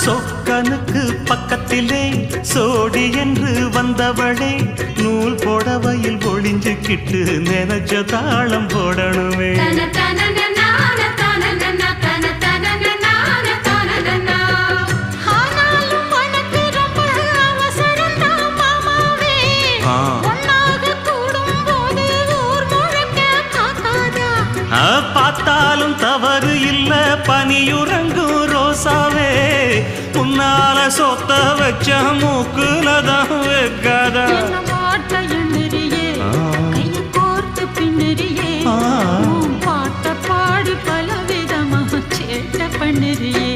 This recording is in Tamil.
சொக்கனுக்கு பக்கத்திலே சோடி என்று வந்தவளே நூல் புடவையில் ஒளிஞ்சுக்கிட்டு நினைச்ச தாளம் போடணுமே. பார்த்தாலும் தவறு இல்ல பனியுறங்கும் ரோசாவே உன்னால சொத்த வச்ச மூக்குலதான் வைக்காதா. பாட்ட பாடி பல விதமா சேட்ட பண்ணுறியே.